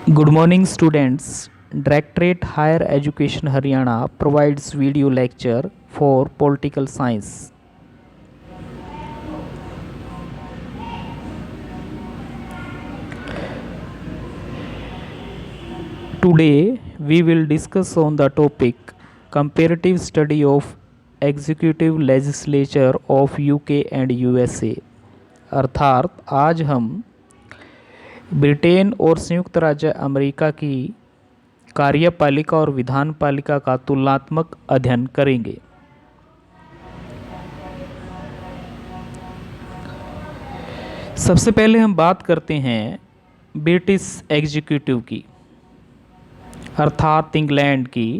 Good morning, students. Directorate Higher Education Haryana provides video lecture for political science. Today we will discuss on the topic comparative study of executive legislature of UK and USA. अर्थात आज हम Britain और संयुक्त राज्य America की कार्यपालिका और विधानपालिका का तुलनात्मक अध्ययन करेंगे। सबसे पहले हम बात करते हैं ब्रिटिश एग्जीक्यूटिव की, अर्थात इंग्लैंड की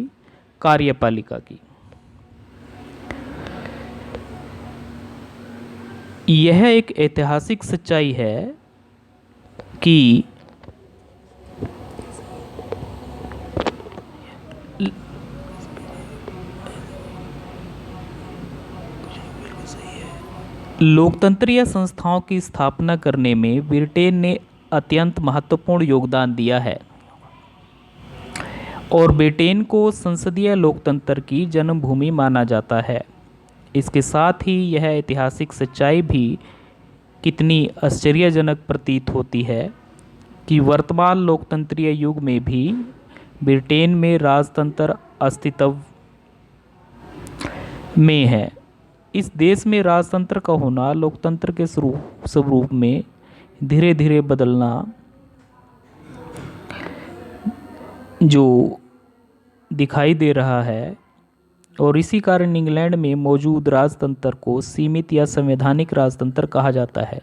कार्यपालिका की। यह एक ऐतिहासिक सच्चाई है कि लोकतंत्रीय संस्थाओं की स्थापना करने में ब्रिटेन ने अत्यंत महत्वपूर्ण योगदान दिया है और ब्रिटेन को संसदीय लोकतंत्र की जन्मभूमि माना जाता है। इसके साथ ही यह ऐतिहासिक सच्चाई भी कितनी आश्चर्यजनक प्रतीत होती है कि वर्तमान लोकतंत्रीय युग में भी ब्रिटेन में राजतंत्र अस्तित्व में है। इस देश में राजतंत्र का होना लोकतंत्र के स्वरूप में धीरे धीरे बदलना जो दिखाई दे रहा है, और इसी कारण इंग्लैंड में मौजूद राजतंत्र को सीमित या संवैधानिक राजतंत्र कहा जाता है।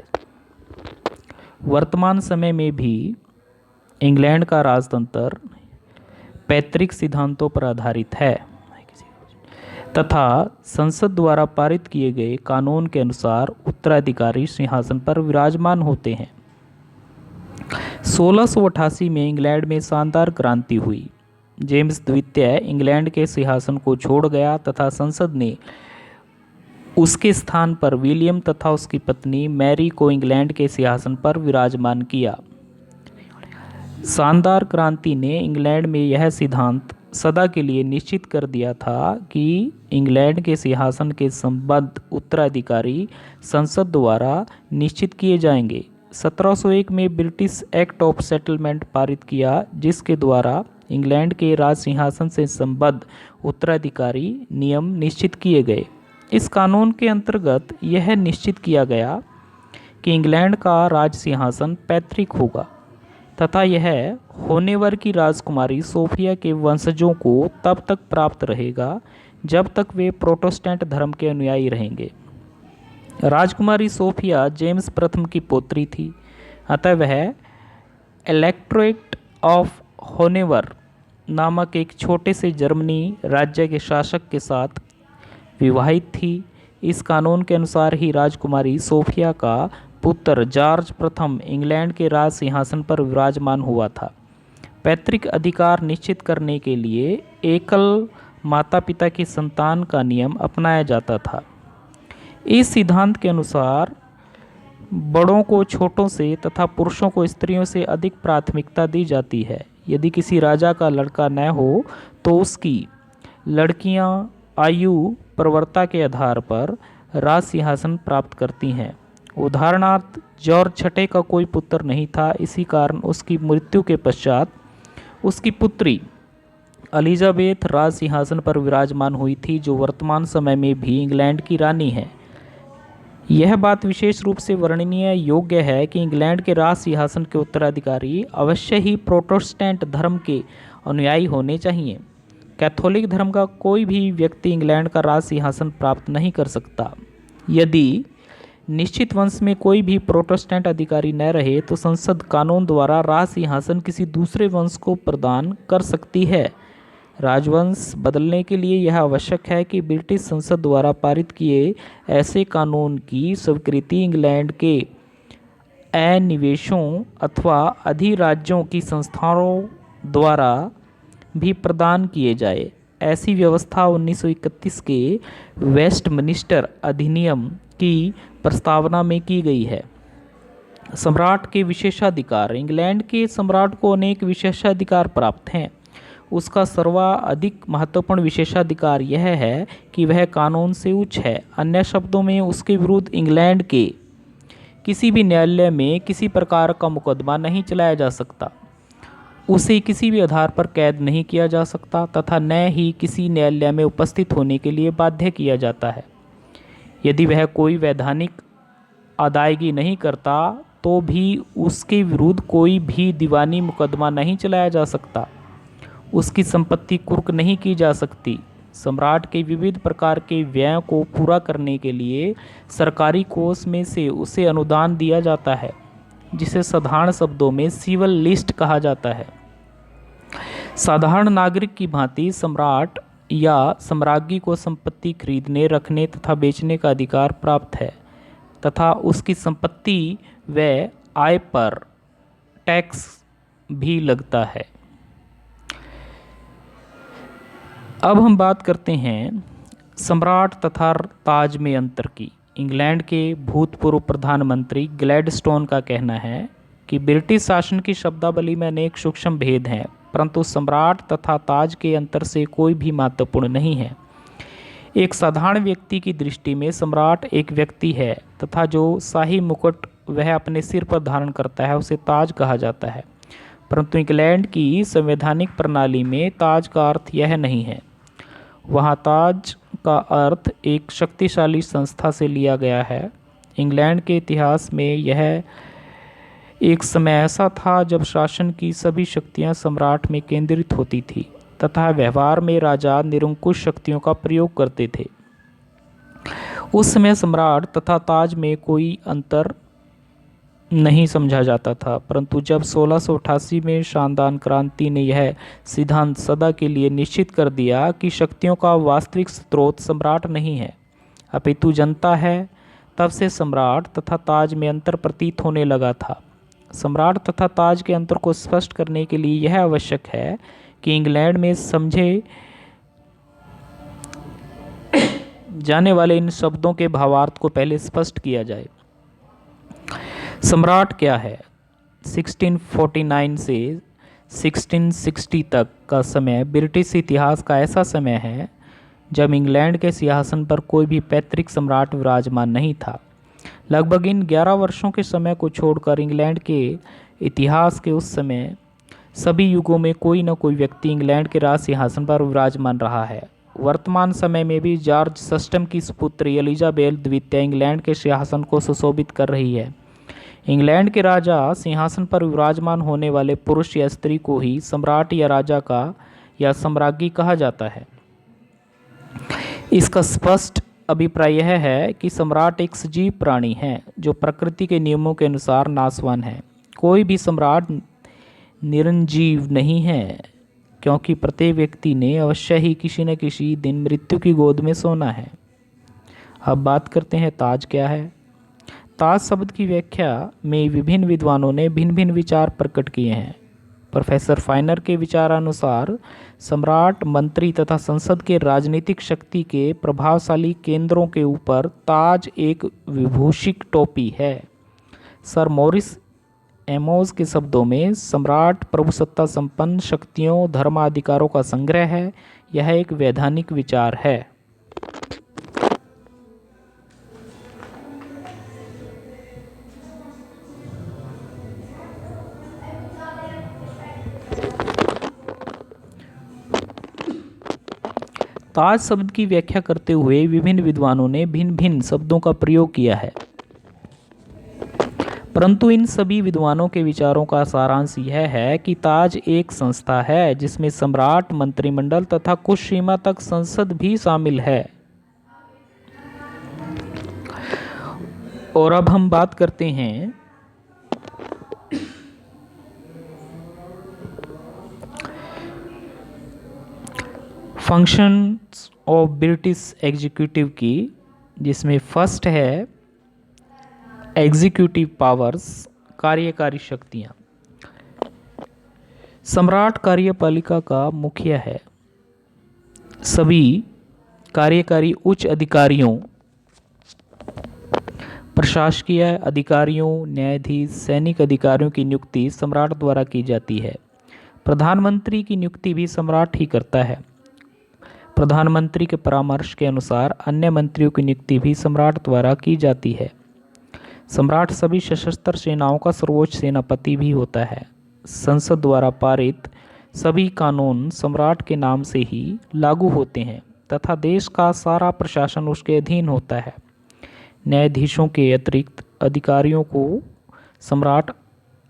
वर्तमान समय में भी इंग्लैंड का राजतंत्र पैतृक सिद्धांतों पर आधारित है तथा संसद द्वारा पारित किए गए कानून के अनुसार उत्तराधिकारी सिंहासन पर विराजमान होते हैं। 1688 में इंग्लैंड में शानदार क्रांति हुई। जेम्स द्वितीय इंग्लैंड के सिंहासन को छोड़ गया तथा संसद ने उसके स्थान पर विलियम तथा उसकी पत्नी मैरी को इंग्लैंड के सिंहासन पर विराजमान किया। शानदार क्रांति ने इंग्लैंड में यह सिद्धांत सदा के लिए निश्चित कर दिया था कि इंग्लैंड के सिंहासन के संबद्ध उत्तराधिकारी संसद द्वारा निश्चित किए जाएंगे। 1701 में ब्रिटिश एक्ट ऑफ सेटलमेंट पारित किया, जिसके द्वारा इंग्लैंड के राज सिंहासन से संबद्ध उत्तराधिकारी नियम निश्चित किए गए। इस कानून के अंतर्गत यह निश्चित किया गया कि इंग्लैंड का राज सिंहासन पैतृक होगा तथा यह होनेवर की राजकुमारी सोफिया के वंशजों को तब तक प्राप्त रहेगा जब तक वे प्रोटेस्टेंट धर्म के अनुयायी रहेंगे। राजकुमारी सोफिया जेम्स प्रथम की पौत्री थी, अतः वह इलेक्टोरेट ऑफ होनेवर नामक एक छोटे से जर्मनी राज्य के शासक के साथ विवाहित थी। इस कानून के अनुसार ही राजकुमारी सोफिया का पुत्र जॉर्ज प्रथम इंग्लैंड के राज सिंहासन पर विराजमान हुआ था। पैतृक अधिकार निश्चित करने के लिए एकल माता पिता की संतान का नियम अपनाया जाता था। इस सिद्धांत के अनुसार बड़ों को छोटों से तथा पुरुषों को स्त्रियों से अधिक प्राथमिकता दी जाती है। यदि किसी राजा का लड़का न हो तो उसकी लड़कियां आयु प्रवरता के आधार पर राज सिंहासन प्राप्त करती हैं। उदाहरणार्थ, जॉर्ज छठे का कोई पुत्र नहीं था, इसी कारण उसकी मृत्यु के पश्चात उसकी पुत्री एलिजाबेथ राज सिंहासन पर विराजमान हुई थी, जो वर्तमान समय में भी इंग्लैंड की रानी है। यह बात विशेष रूप से वर्णनीय योग्य है कि इंग्लैंड के राज सिंहासन के उत्तराधिकारी अवश्य ही प्रोटेस्टेंट धर्म के अनुयायी होने चाहिए। कैथोलिक धर्म का कोई भी व्यक्ति इंग्लैंड का राज सिंहासन प्राप्त नहीं कर सकता। यदि निश्चित वंश में कोई भी प्रोटेस्टेंट अधिकारी न रहे तो संसद कानून द्वारा राज सिंहासन किसी दूसरे वंश को प्रदान कर सकती है। राजवंश बदलने के लिए यह आवश्यक है कि ब्रिटिश संसद द्वारा पारित किए ऐसे कानून की स्वीकृति इंग्लैंड के अनिवेशों अथवा अधिराज्यों की संस्थाओं द्वारा भी प्रदान किए जाए। ऐसी व्यवस्था 1931 के वेस्टमिनिस्टर अधिनियम की प्रस्तावना में की गई है। सम्राट के विशेषाधिकार। इंग्लैंड के सम्राट को अनेक विशेषाधिकार प्राप्त हैं। उसका सर्वाधिक महत्वपूर्ण विशेषाधिकार यह है कि वह कानून से उच्च है। अन्य शब्दों में उसके विरुद्ध इंग्लैंड के किसी भी न्यायालय में किसी प्रकार का मुकदमा नहीं चलाया जा सकता, उसे किसी भी आधार पर कैद नहीं किया जा सकता तथा न ही किसी न्यायालय में उपस्थित होने के लिए बाध्य किया जाता है। यदि वह कोई वैधानिक अदायगी नहीं करता तो भी उसके विरुद्ध कोई भी दीवानी मुकदमा नहीं चलाया जा सकता, उसकी संपत्ति कुर्क नहीं की जा सकती। सम्राट के विविध प्रकार के व्यय को पूरा करने के लिए सरकारी कोष में से उसे अनुदान दिया जाता है, जिसे साधारण शब्दों में सिविल लिस्ट कहा जाता है। साधारण नागरिक की भांति सम्राट या सम्राज्ञी को संपत्ति खरीदने, रखने तथा बेचने का अधिकार प्राप्त है तथा उसकी संपत्ति व आय पर टैक्स भी लगता है। अब हम बात करते हैं सम्राट तथा ताज में अंतर की। इंग्लैंड के भूतपूर्व प्रधानमंत्री ग्लैडस्टोन का कहना है कि ब्रिटिश शासन की शब्दावली में अनेक सूक्ष्म भेद हैं, परंतु सम्राट तथा ताज के अंतर से कोई भी महत्वपूर्ण नहीं है। एक साधारण व्यक्ति की दृष्टि में सम्राट एक व्यक्ति है तथा जो शाही मुकुट वह अपने सिर पर धारण करता है उसे ताज कहा जाता है, परंतु इंग्लैंड की संवैधानिक प्रणाली में ताज का अर्थ यह नहीं है। वहाँ ताज का अर्थ एक शक्तिशाली संस्था से लिया गया है। इंग्लैंड के इतिहास में यह एक समय ऐसा था जब शासन की सभी शक्तियां सम्राट में केंद्रित होती थी तथा व्यवहार में राजा निरंकुश शक्तियों का प्रयोग करते थे। उस समय सम्राट तथा ताज में कोई अंतर नहीं समझा जाता था, परंतु जब 1688 में शानदार क्रांति ने यह सिद्धांत सदा के लिए निश्चित कर दिया कि शक्तियों का वास्तविक स्रोत सम्राट नहीं है अपितु जनता है, तब से सम्राट तथा ताज में अंतर प्रतीत होने लगा था। सम्राट तथा ताज के अंतर को स्पष्ट करने के लिए यह आवश्यक है कि इंग्लैंड में समझे जाने वाले इन शब्दों के भावार्थ को पहले स्पष्ट किया जाए। सम्राट क्या है? 1649 से 1660 तक का समय ब्रिटिश इतिहास का ऐसा समय है जब इंग्लैंड के सिंहासन पर कोई भी पैतृक सम्राट विराजमान नहीं था। लगभग इन 11 वर्षों के समय को छोड़कर इंग्लैंड के इतिहास के उस समय सभी युगों में कोई न कोई व्यक्ति इंग्लैंड के राज सिंहासन पर विराजमान रहा है। वर्तमान समय में भी जॉर्ज सस्टम की सुपुत्री एलिजाबेथ द्वितीय इंग्लैंड के सिंहासन को सुशोभित कर रही है। इंग्लैंड के राजा सिंहासन पर विराजमान होने वाले पुरुष या स्त्री को ही सम्राट या राजा का या सम्राज्ञी कहा जाता है। इसका स्पष्ट अभिप्राय यह है कि सम्राट एक सजीव प्राणी है जो प्रकृति के नियमों के अनुसार नाशवान है। कोई भी सम्राट निरंजीव नहीं है, क्योंकि प्रत्येक व्यक्ति ने अवश्य ही किसी न किसी दिन मृत्यु की गोद में सोना है। अब बात करते हैं ताज क्या है। ताज शब्द की व्याख्या में विभिन्न विद्वानों ने भिन्न भिन्न विचार प्रकट किए हैं। प्रोफेसर फाइनर के विचारानुसार सम्राट, मंत्री तथा संसद के राजनीतिक शक्ति के प्रभावशाली केंद्रों के ऊपर ताज एक विभूषिक टोपी है। सर मॉरिस एमोज के शब्दों में सम्राट प्रभुसत्ता संपन्न शक्तियों, धर्माधिकारों का संग्रह है। यह एक वैधानिक विचार है। ताज शब्द की व्याख्या करते हुए विभिन्न विद्वानों ने भिन्न भिन्न शब्दों का प्रयोग किया है, परंतु इन सभी विद्वानों के विचारों का सारांश यह है कि ताज एक संस्था है जिसमें सम्राट, मंत्रिमंडल तथा कुछ सीमा तक संसद भी शामिल है। और अब हम बात करते हैं फंक्शंस ऑफ ब्रिटिश एग्जीक्यूटिव की, जिसमें फर्स्ट है एग्जीक्यूटिव पावर्स, कार्यकारी शक्तियां। सम्राट कार्यपालिका का मुखिया है। सभी कार्यकारी उच्च अधिकारियों प्रशासकीय अधिकारियों, न्यायाधीश, सैनिक अधिकारियों की नियुक्ति सम्राट द्वारा की जाती है। प्रधानमंत्री की नियुक्ति भी सम्राट ही करता है। प्रधानमंत्री के परामर्श के अनुसार अन्य मंत्रियों की नियुक्ति भी सम्राट द्वारा की जाती है। सम्राट सभी सशस्त्र सेनाओं का सर्वोच्च सेनापति भी होता है। संसद द्वारा पारित सभी कानून सम्राट के नाम से ही लागू होते हैं तथा देश का सारा प्रशासन उसके अधीन होता है। न्यायाधीशों के अतिरिक्त अधिकारियों को सम्राट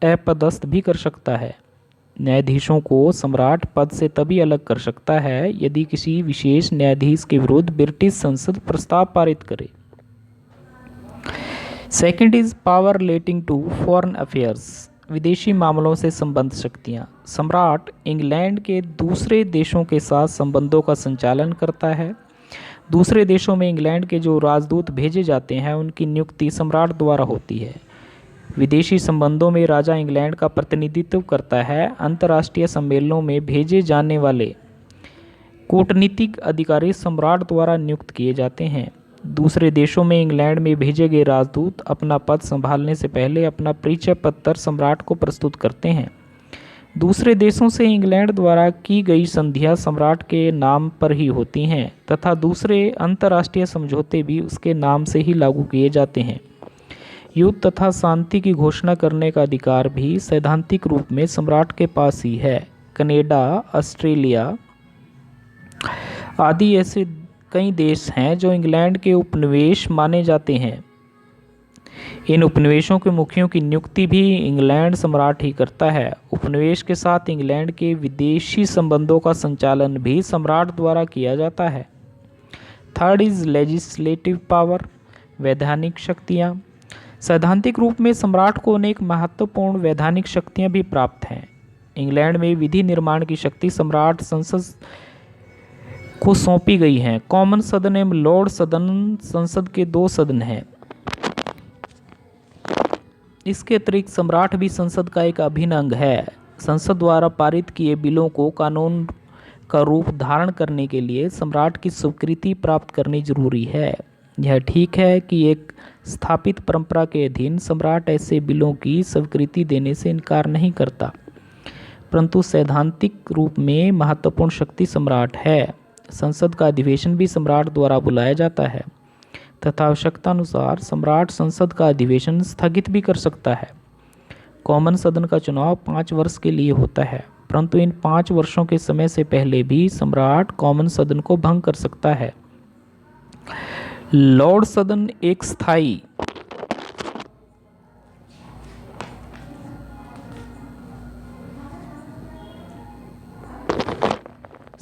अपदस्थ भी कर सकता है। न्यायाधीशों को सम्राट पद से तभी अलग कर सकता है यदि किसी विशेष न्यायाधीश के विरुद्ध ब्रिटिश संसद प्रस्ताव पारित करे। Second is power relating to foreign affairs, विदेशी मामलों से संबंध शक्तियाँ। सम्राट इंग्लैंड के दूसरे देशों के साथ संबंधों का संचालन करता है। दूसरे देशों में इंग्लैंड के जो राजदूत भेजे जाते हैं उनकी नियुक्ति सम्राट द्वारा होती है। विदेशी संबंधों में राजा इंग्लैंड का प्रतिनिधित्व करता है। अंतर्राष्ट्रीय सम्मेलनों में भेजे जाने वाले कूटनीतिक अधिकारी सम्राट द्वारा नियुक्त किए जाते हैं। दूसरे देशों में इंग्लैंड में भेजे गए राजदूत अपना पद संभालने से पहले अपना परिचय पत्र सम्राट को प्रस्तुत करते हैं। दूसरे देशों से इंग्लैंड द्वारा की गई संधियां सम्राट के नाम पर ही होती हैं तथा दूसरे अंतर्राष्ट्रीय समझौते भी उसके नाम से ही लागू किए जाते हैं। युद्ध तथा शांति की घोषणा करने का अधिकार भी सैद्धांतिक रूप में सम्राट के पास ही है। कनाडा, ऑस्ट्रेलिया आदि ऐसे कई देश हैं जो इंग्लैंड के उपनिवेश माने जाते हैं। इन उपनिवेशों के मुखियों की नियुक्ति भी इंग्लैंड सम्राट ही करता है। उपनिवेश के साथ इंग्लैंड के विदेशी संबंधों का संचालन भी सम्राट द्वारा किया जाता है। थर्ड इज लेजिस्लेटिव पावर, वैधानिक शक्तियाँ। सैद्धांतिक रूप में सम्राट को अनेक महत्वपूर्ण वैधानिक शक्तियाँ भी प्राप्त हैं। इंग्लैंड में विधि निर्माण की शक्ति सम्राट संसद को सौंपी गई हैं। कॉमन सदन एवं लॉर्ड सदन संसद के दो सदन हैं। इसके अतिरिक्त सम्राट भी संसद का एक अभिन्न अंग है। संसद द्वारा पारित किए बिलों को कानून का रूप धारण करने के लिए सम्राट की स्वीकृति प्राप्त करनी जरूरी है। यह ठीक है कि एक स्थापित परंपरा के अधीन सम्राट ऐसे बिलों की स्वीकृति देने से इनकार नहीं करता, परंतु सैद्धांतिक रूप में महत्वपूर्ण शक्ति सम्राट है। संसद का अधिवेशन भी सम्राट द्वारा बुलाया जाता है तथा आवश्यकता अनुसार सम्राट संसद का अधिवेशन स्थगित भी कर सकता है। कॉमन सदन का चुनाव 5 वर्ष के लिए होता है, परंतु इन 5 वर्षों के समय से पहले भी सम्राट कॉमन सदन को भंग कर सकता है। लॉर्ड सदन एक स्थायी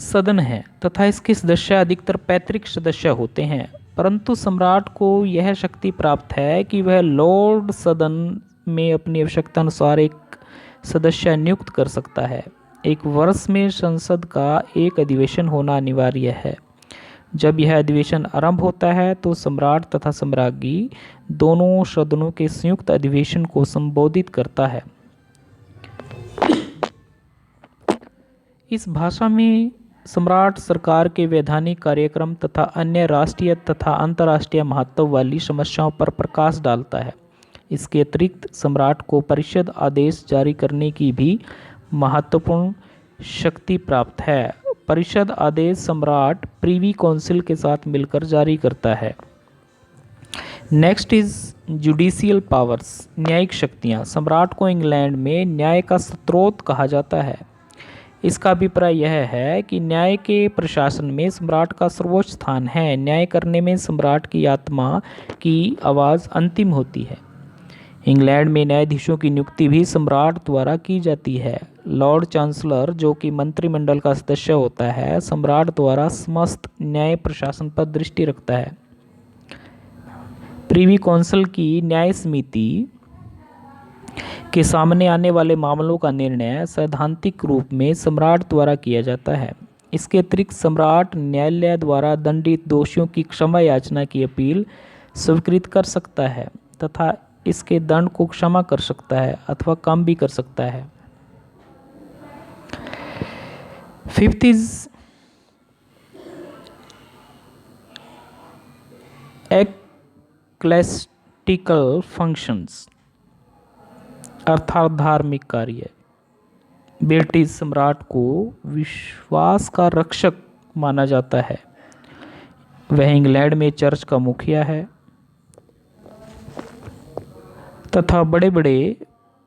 सदन है तथा इसके सदस्य अधिकतर पैतृक सदस्य होते हैं, परंतु सम्राट को यह शक्ति प्राप्त है कि वह लॉर्ड सदन में अपनी आवश्यकता अनुसार एक सदस्य नियुक्त कर सकता है। एक वर्ष में संसद का एक अधिवेशन होना अनिवार्य है। जब यह अधिवेशन आरंभ होता है तो सम्राट तथा सम्राज्ञी दोनों सदनों के संयुक्त अधिवेशन को संबोधित करता है। इस भाषा में सम्राट सरकार के वैधानिक कार्यक्रम तथा अन्य राष्ट्रीय तथा अंतर्राष्ट्रीय महत्व वाली समस्याओं पर प्रकाश डालता है। इसके अतिरिक्त सम्राट को परिषद आदेश जारी करने की भी महत्वपूर्ण शक्ति प्राप्त है। परिषद आदेश सम्राट प्रीवी काउंसिल के साथ मिलकर जारी करता है। नेक्स्ट इज जुडिशियल पावर्स, न्यायिक शक्तियाँ। सम्राट को इंग्लैंड में न्याय का स्रोत कहा जाता है। इसका अभिप्राय यह है कि न्याय के प्रशासन में सम्राट का सर्वोच्च स्थान है। न्याय करने में सम्राट की आत्मा की आवाज़ अंतिम होती है। इंग्लैंड में न्यायाधीशों की नियुक्ति भी सम्राट द्वारा की जाती है। लॉर्ड चांसलर, जो कि मंत्रिमंडल का सदस्य होता है, सम्राट द्वारा समस्त न्याय प्रशासन पर दृष्टि रखता है। प्रीवी काउंसिल की न्याय समिति के सामने आने वाले मामलों का निर्णय सैद्धांतिक रूप में सम्राट द्वारा किया जाता है। इसके अतिरिक्त सम्राट न्यायालय द्वारा दंडित दोषियों की क्षमा याचना की अपील स्वीकृत कर सकता है तथा इसके दंड को क्षमा कर सकता है अथवा कम भी कर सकता है। फिफ्थ इज एक्लेस्टिक पॉलिटिकल फंक्शंस अर्थात धार्मिक कार्य। ब्रिटिश सम्राट को विश्वास का रक्षक माना जाता है। वह इंग्लैंड में चर्च का मुखिया है तथा बड़े बड़े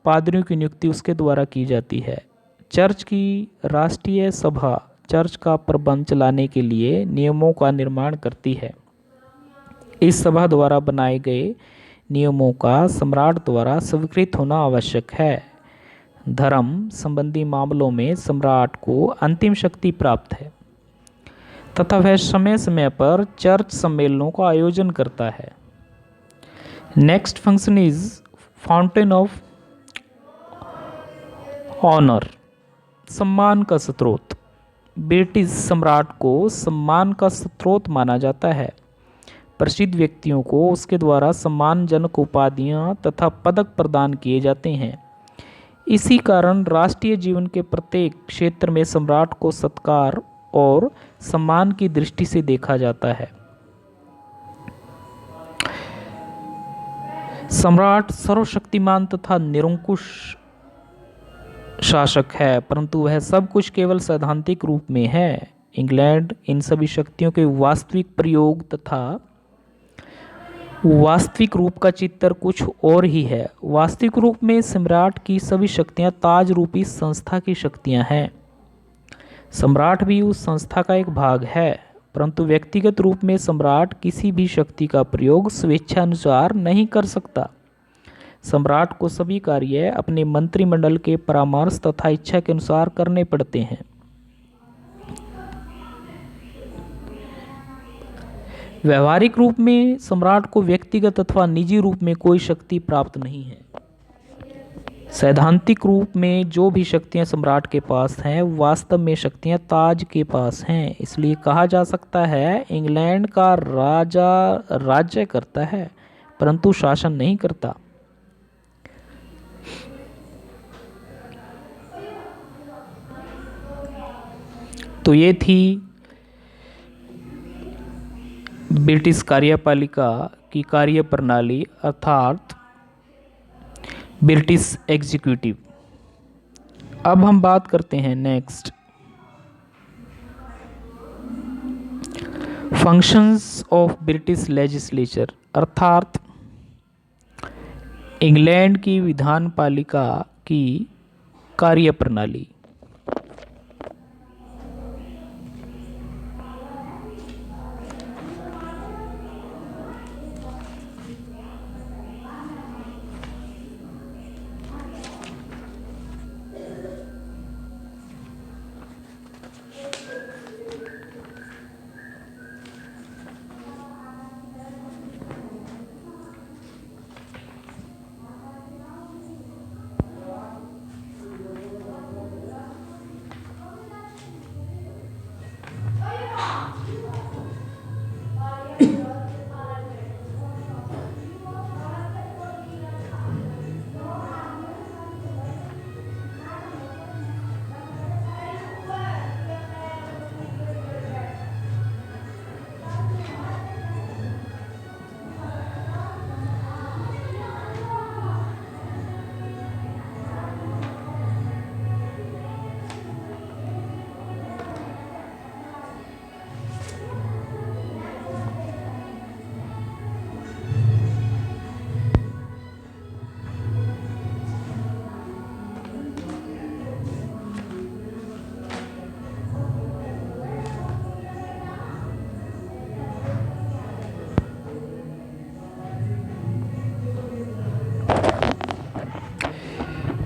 पादरियों की नियुक्ति उसके द्वारा की जाती है। चर्च की राष्ट्रीय सभा चर्च का प्रबंध चलाने के लिए नियमों का निर्माण करती है। इस सभा द्वारा बनाए गए नियमों का सम्राट द्वारा स्वीकृत होना आवश्यक है। धर्म संबंधी मामलों में सम्राट को अंतिम शक्ति प्राप्त है तथा वह समय समय पर चर्च सम्मेलनों का आयोजन करता है। Next function is fountain of honour, सम्मान का स्रोत। ब्रिटिश सम्राट को सम्मान का स्रोत माना जाता है। प्रसिद्ध व्यक्तियों को उसके द्वारा सम्मानजनक उपाधियां तथा पदक प्रदान किए जाते हैं। इसी कारण राष्ट्रीय जीवन के प्रत्येक क्षेत्र में सम्राट को सत्कार और सम्मान की दृष्टि से देखा जाता है। सम्राट सर्वशक्तिमान तथा निरंकुश शासक है, परंतु वह सब कुछ केवल सैद्धांतिक रूप में है। इंग्लैंड इन सभी शक्तियों के वास्तविक प्रयोग तथा वास्तविक रूप का चित्र कुछ और ही है। वास्तविक रूप में सम्राट की सभी शक्तियां ताज रूपी संस्था की शक्तियां हैं। सम्राट भी उस संस्था का एक भाग है, परंतु व्यक्तिगत रूप में सम्राट किसी भी शक्ति का प्रयोग स्वेच्छानुसार नहीं कर सकता। सम्राट को सभी कार्य अपने मंत्रिमंडल के परामर्श तथा इच्छा के अनुसार करने पड़ते हैं। व्यवहारिक रूप में सम्राट को व्यक्तिगत अथवा निजी रूप में कोई शक्ति प्राप्त नहीं है। सैद्धांतिक रूप में जो भी शक्तियां सम्राट के पास हैं, वास्तव में शक्तियां ताज के पास हैं। इसलिए कहा जा सकता है इंग्लैंड का राजा राज्य करता है परंतु शासन नहीं करता। तो ये थी ब्रिटिश कार्यपालिका की कार्य प्रणाली अर्थात ब्रिटिश एग्जीक्यूटिव। अब हम बात करते हैं next functions of British legislature अर्थात इंग्लैंड की विधान पालिका की कार्य प्रणाली।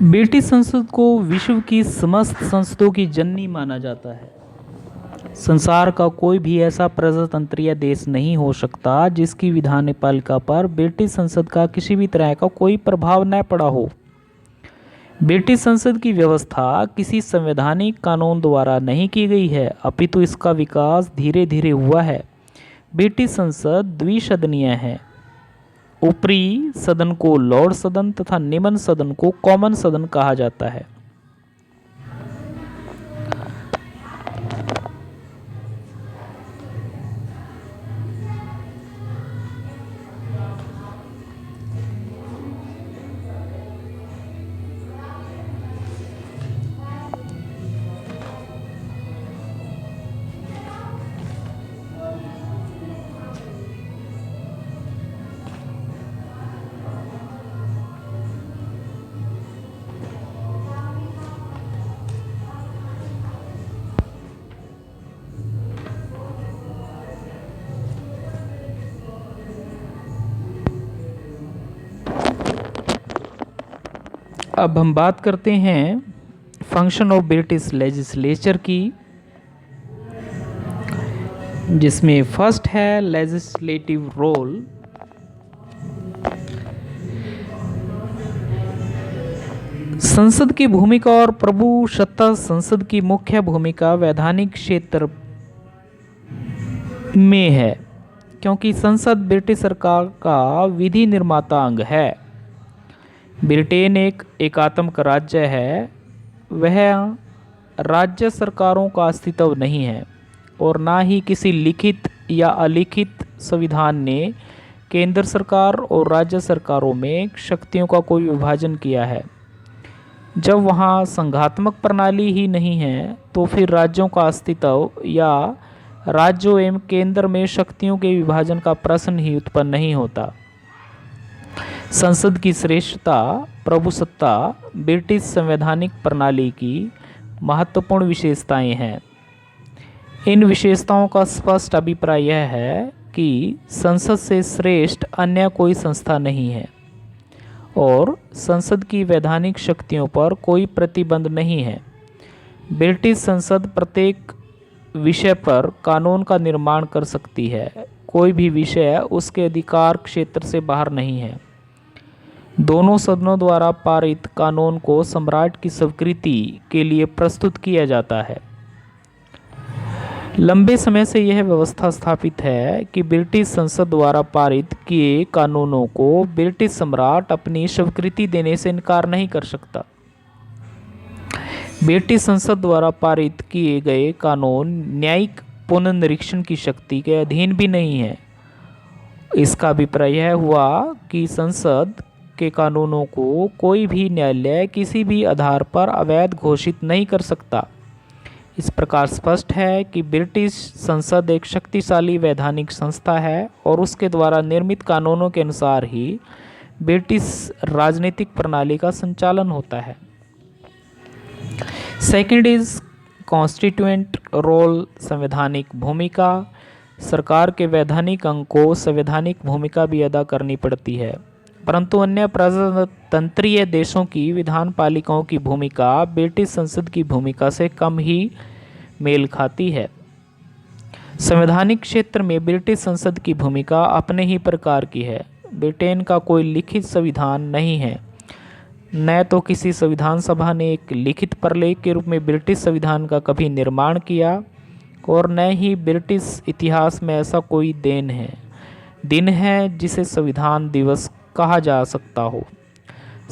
ब्रिटिश संसद को विश्व की समस्त संसदों की जननी माना जाता है। संसार का कोई भी ऐसा प्रजातंत्रीय देश नहीं हो सकता जिसकी विधान पालिका पर ब्रिटिश संसद का किसी भी तरह का कोई प्रभाव न पड़ा हो। ब्रिटिश संसद की व्यवस्था किसी संवैधानिक कानून द्वारा नहीं की गई है, अपितु इसका विकास धीरे धीरे हुआ है। ब्रिटिश संसद द्विसदनीय है। ऊपरी सदन को लॉर्ड सदन तथा निम्न सदन को कॉमन सदन कहा जाता है। अब हम बात करते हैं फंक्शन ऑफ ब्रिटिश लेजिस्लेचर की, जिसमें फर्स्ट है लेजिस्लेटिव रोल। संसद की भूमिका और प्रभुसत्ता। संसद की मुख्य भूमिका वैधानिक क्षेत्र में है, क्योंकि संसद ब्रिटिश सरकार का विधि निर्माता अंग है। ब्रिटेन एक एकात्मक राज्य है, वह राज्य सरकारों का अस्तित्व नहीं है और ना ही किसी लिखित या अलिखित संविधान ने केंद्र सरकार और राज्य सरकारों में शक्तियों का कोई विभाजन किया है। जब वहाँ संघात्मक प्रणाली ही नहीं है तो फिर राज्यों का अस्तित्व या राज्यों एवं केंद्र में शक्तियों के विभाजन का प्रश्न ही उत्पन्न नहीं होता। संसद की श्रेष्ठता, प्रभुसत्ता ब्रिटिश संवैधानिक प्रणाली की महत्वपूर्ण विशेषताएं हैं। इन विशेषताओं का स्पष्ट अभिप्राय यह है कि संसद से श्रेष्ठ अन्य कोई संस्था नहीं है और संसद की वैधानिक शक्तियों पर कोई प्रतिबंध नहीं है। ब्रिटिश संसद प्रत्येक विषय पर कानून का निर्माण कर सकती है। कोई भी विषय उसके अधिकार क्षेत्र से बाहर नहीं है। दोनों सदनों द्वारा पारित कानून को सम्राट की स्वीकृति के लिए प्रस्तुत किया जाता है। लंबे समय से यह व्यवस्था स्थापित है कि ब्रिटिश संसद द्वारा पारित किए कानूनों को ब्रिटिश सम्राट अपनी स्वीकृति देने से इनकार नहीं कर सकता। ब्रिटिश संसद द्वारा पारित किए गए कानून न्यायिक पुनर्निरीक्षण की शक्ति के अधीन भी नहीं है। इसका अभिप्राय यह हुआ कि संसद के कानूनों को कोई भी न्यायालय किसी भी आधार पर अवैध घोषित नहीं कर सकता। इस प्रकार स्पष्ट है कि ब्रिटिश संसद एक शक्तिशाली वैधानिक संस्था है और उसके द्वारा निर्मित कानूनों के अनुसार ही ब्रिटिश राजनीतिक प्रणाली का संचालन होता है। सेकंड इज कॉन्स्टिट्यूएंट रोल, संवैधानिक भूमिका। सरकार के वैधानिक अंग को संवैधानिक भूमिका भी अदा करनी पड़ती है, परंतु अन्य प्रजातंत्रीय देशों की विधान पालिकाओं की भूमिका ब्रिटिश संसद की भूमिका से कम ही मेल खाती है। संवैधानिक क्षेत्र में ब्रिटिश संसद की भूमिका अपने ही प्रकार की है। ब्रिटेन का कोई लिखित संविधान नहीं है। न तो किसी संविधान सभा ने एक लिखित प्रलेख के रूप में ब्रिटिश संविधान का कभी निर्माण किया और न ही ब्रिटिश इतिहास में ऐसा कोई दिन है जिसे संविधान दिवस कहा जा सकता हो।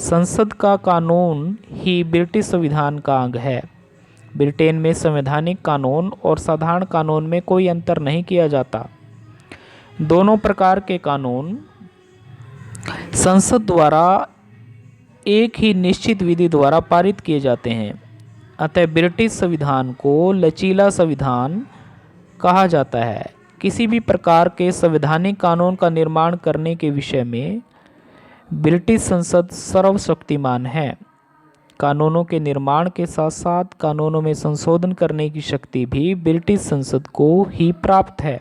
संसद का कानून ही ब्रिटिश संविधान का अंग है। ब्रिटेन में संवैधानिक कानून और साधारण कानून में कोई अंतर नहीं किया जाता। दोनों प्रकार के कानून संसद द्वारा एक ही निश्चित विधि द्वारा पारित किए जाते हैं। अतः ब्रिटिश संविधान को लचीला संविधान कहा जाता है। किसी भी प्रकार के संवैधानिक कानून का निर्माण करने के विषय में ब्रिटिश संसद सर्वशक्तिमान है। कानूनों के निर्माण के साथ साथ कानूनों में संशोधन करने की शक्ति भी ब्रिटिश संसद को ही प्राप्त है।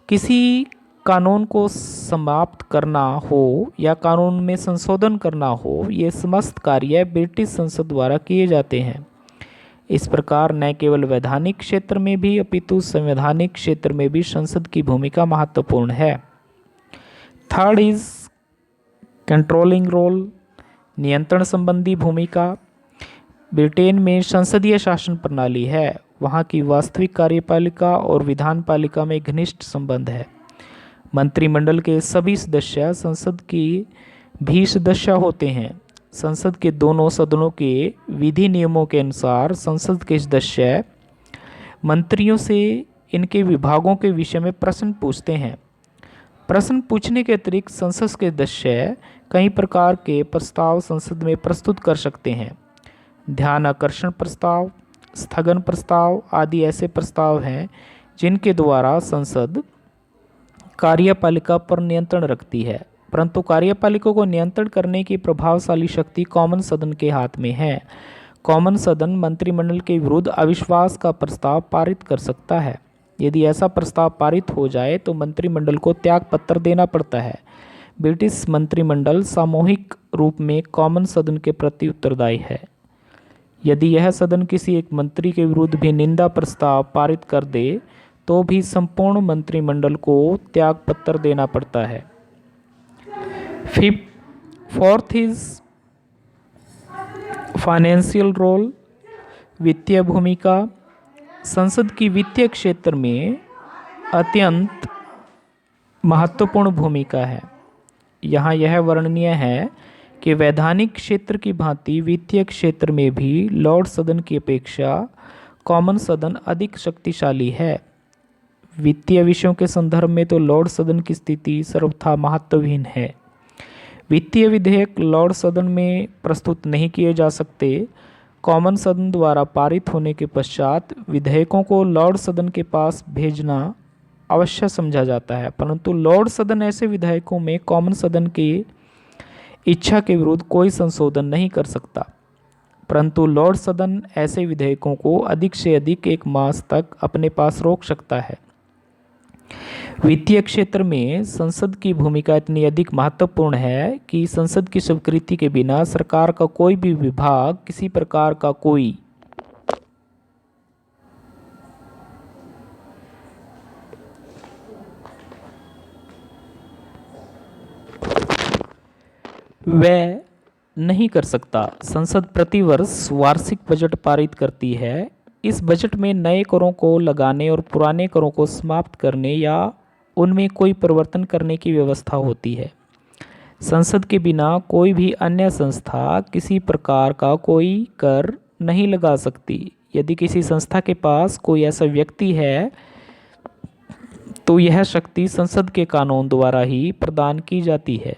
किसी कानून को समाप्त करना हो या कानून में संशोधन करना हो, ये समस्त कार्य ब्रिटिश संसद द्वारा किए जाते हैं। इस प्रकार न केवल वैधानिक क्षेत्र में भी अपितु संवैधानिक क्षेत्र में भी संसद की भूमिका महत्वपूर्ण है। थर्ड इज कंट्रोलिंग रोल, नियंत्रण संबंधी भूमिका। ब्रिटेन में संसदीय शासन प्रणाली है। वहाँ की वास्तविक कार्यपालिका और विधानपालिका में घनिष्ठ संबंध है। मंत्रिमंडल के सभी सदस्य संसद की भी सदस्य होते हैं। संसद के दोनों सदनों के विधि नियमों के अनुसार संसद के सदस्य मंत्रियों से इनके विभागों के विषय में प्रश्न पूछते हैं। प्रश्न पूछने के अतिरिक्त संसद के सदस्य कई प्रकार के प्रस्ताव संसद में प्रस्तुत कर सकते हैं। ध्यान आकर्षण प्रस्ताव, स्थगन प्रस्ताव आदि ऐसे प्रस्ताव हैं जिनके द्वारा संसद कार्यपालिका पर नियंत्रण रखती है, परंतु कार्यपालिका को नियंत्रण करने की प्रभावशाली शक्ति कॉमन सदन के हाथ में है। कॉमन सदन मंत्रिमंडल के विरुद्ध अविश्वास का प्रस्ताव पारित कर सकता है। यदि ऐसा प्रस्ताव पारित हो जाए तो मंत्रिमंडल को त्याग पत्र देना पड़ता है। ब्रिटिश मंत्रिमंडल सामूहिक रूप में कॉमन सदन के प्रति उत्तरदायी है। यदि यह सदन किसी एक मंत्री के विरुद्ध भी निंदा प्रस्ताव पारित कर दे तो भी संपूर्ण मंत्रिमंडल को त्यागपत्र देना पड़ता है। फोर्थ इज फाइनेंशियल रोल, वित्तीय भूमिका। संसद की वित्तीय क्षेत्र में अत्यंत महत्वपूर्ण भूमिका है। यहाँ यह वर्णनीय है कि वैधानिक क्षेत्र की भांति वित्तीय क्षेत्र में भी लॉर्ड सदन की अपेक्षा कॉमन सदन अधिक शक्तिशाली है। वित्तीय विषयों के संदर्भ में तो लॉर्ड सदन की स्थिति सर्वथा महत्वहीन है। वित्तीय विधेयक लॉर्ड सदन में प्रस्तुत नहीं किए जा सकते। कॉमन सदन द्वारा पारित होने के पश्चात विधेयकों को लॉर्ड सदन के पास भेजना अवश्य समझा जाता है, परंतु लॉर्ड सदन ऐसे विधेयकों में कॉमन सदन की इच्छा के विरुद्ध कोई संशोधन नहीं कर सकता, परंतु लॉर्ड सदन ऐसे विधेयकों को अधिक से अधिक 1 मास तक अपने पास रोक सकता है। वित्तीय क्षेत्र में संसद की भूमिका इतनी अधिक महत्वपूर्ण है कि संसद की स्वीकृति के बिना सरकार का कोई भी विभाग किसी प्रकार का कोई व्यय नहीं कर सकता। संसद प्रतिवर्ष वार्षिक बजट पारित करती है। इस बजट में नए करों को लगाने और पुराने करों को समाप्त करने या उनमें कोई परिवर्तन करने की व्यवस्था होती है। संसद के बिना कोई भी अन्य संस्था किसी प्रकार का कोई कर नहीं लगा सकती। यदि किसी संस्था के पास कोई ऐसा व्यक्ति है तो यह शक्ति संसद के कानून द्वारा ही प्रदान की जाती है।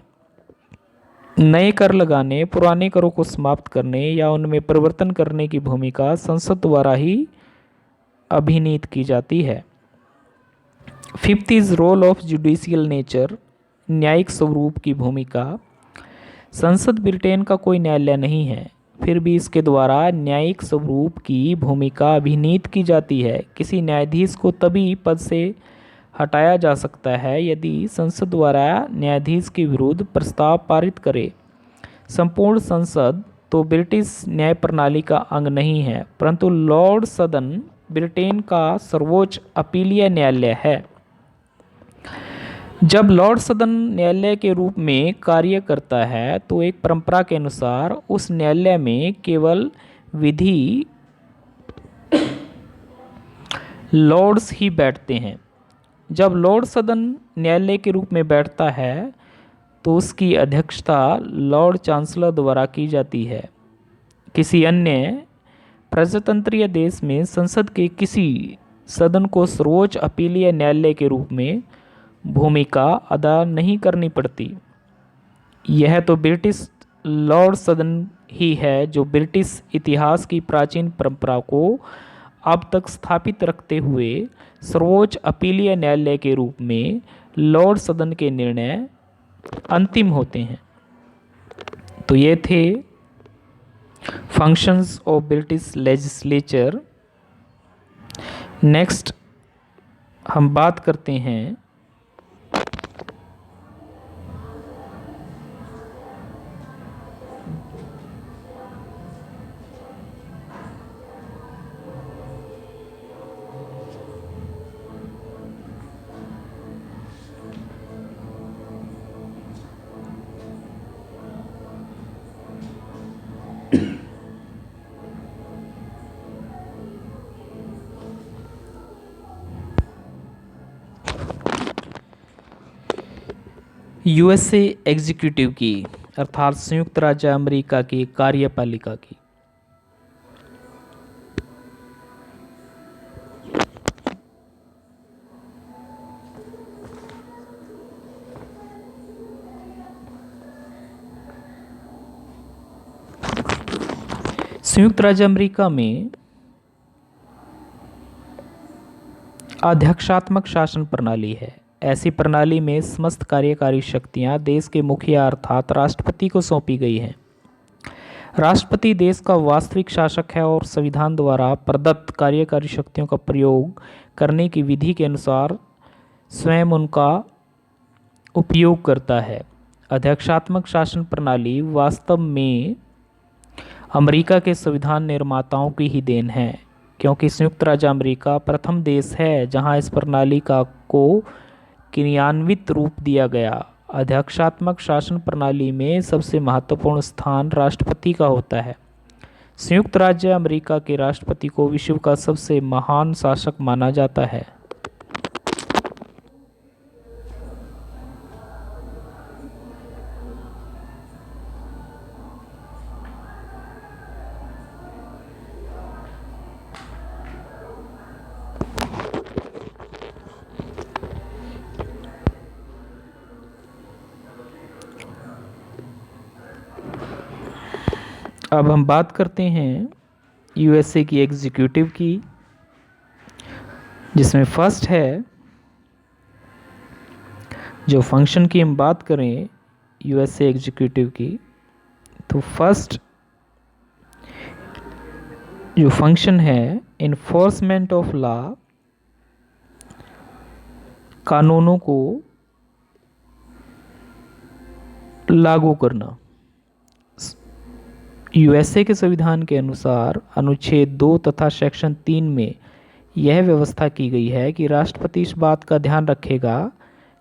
नए कर लगाने, पुराने करों को समाप्त करने या उनमें परिवर्तन करने की भूमिका संसद द्वारा ही अभिनीत की जाती है। Fifth is role of judicial nature, न्यायिक स्वरूप की भूमिका। संसद ब्रिटेन का कोई न्यायालय नहीं है, फिर भी इसके द्वारा न्यायिक स्वरूप की भूमिका अभिनीत की जाती है। किसी न्यायाधीश को तभी पद से हटाया जा सकता है यदि संसद द्वारा न्यायाधीश के विरुद्ध प्रस्ताव पारित करे। संपूर्ण संसद तो ब्रिटिश न्याय प्रणाली का अंग नहीं है, परंतु लॉर्ड सदन ब्रिटेन का सर्वोच्च अपीलीय न्यायालय है। जब लॉर्ड सदन न्यायालय के रूप में कार्य करता है तो एक परंपरा के अनुसार उस न्यायालय में केवल विधि लॉर्ड्स ही बैठते हैं। जब लॉर्ड सदन न्यायालय के रूप में बैठता है तो उसकी अध्यक्षता लॉर्ड चांसलर द्वारा की जाती है। किसी अन्य प्रजातंत्रीय देश में संसद के किसी सदन को सर्वोच्च अपीलीय न्यायालय के रूप में भूमिका अदा नहीं करनी पड़ती। यह तो ब्रिटिश लॉर्ड सदन ही है जो ब्रिटिश इतिहास की प्राचीन परंपरा को अब तक स्थापित रखते हुए सर्वोच्च अपीलीय न्यायालय के रूप में लॉर्ड सदन के निर्णय अंतिम होते हैं। तो ये थे functions of British legislature. Next हम बात करते हैं यूएसए एग्जीक्यूटिव की अर्थात संयुक्त राज्य अमेरिका की कार्यपालिका की। संयुक्त राज्य अमेरिका में अध्यक्षात्मक शासन प्रणाली है। ऐसी प्रणाली में समस्त कार्यकारी शक्तियां देश के मुखिया अर्थात राष्ट्रपति को सौंपी गई हैं। राष्ट्रपति देश का वास्तविक शासक है और संविधान द्वारा प्रदत्त कार्यकारी शक्तियों का प्रयोग करने की विधि के अनुसार स्वयं उनका उपयोग करता है। अध्यक्षात्मक शासन प्रणाली वास्तव में अमेरिका के संविधान निर्माताओं की ही देन है, क्योंकि संयुक्त राज्य अमेरिका प्रथम देश है जहां इस प्रणाली को क्रियान्वित रूप दिया गया। अध्यक्षात्मक शासन प्रणाली में सबसे महत्वपूर्ण स्थान राष्ट्रपति का होता है। संयुक्त राज्य अमेरिका के राष्ट्रपति को विश्व का सबसे महान शासक माना जाता है। अब हम बात करते हैं यूएसए की एग्जीक्यूटिव की, जिसमें फर्स्ट है, जो फंक्शन की हम बात करें यूएसए एग्जीक्यूटिव की, तो फर्स्ट जो फंक्शन है इन्फोर्समेंट ऑफ लॉ, कानूनों को लागू करना। यूएसए के संविधान के अनुसार अनुच्छेद 2 तथा सेक्शन 3 में यह व्यवस्था की गई है कि राष्ट्रपति इस बात का ध्यान रखेगा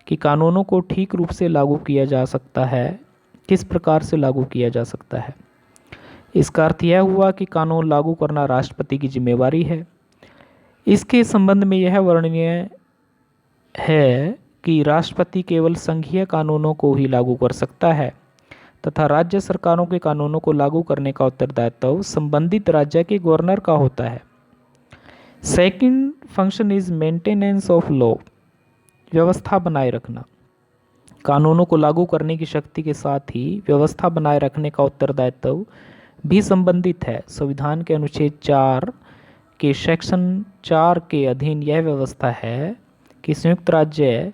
कि कानूनों को ठीक रूप से लागू किया जा सकता है। किस प्रकार से लागू किया जा सकता है? इसका अर्थ यह हुआ कि कानून लागू करना राष्ट्रपति की जिम्मेवारी है। इसके संबंध में यह वर्णनीय है कि राष्ट्रपति केवल संघीय कानूनों को ही लागू कर सकता है तथा राज्य सरकारों के कानूनों को लागू करने का उत्तरदायित्व संबंधित राज्य के गवर्नर का होता है। Second function is maintenance of law, व्यवस्था बनाए रखना। कानूनों को लागू करने की शक्ति के साथ ही व्यवस्था बनाए रखने का उत्तरदायित्व भी संबंधित है। संविधान के अनुच्छेद 4 के सेक्शन 4 के अधीन यह व्यवस्था है कि संयुक्त राज्य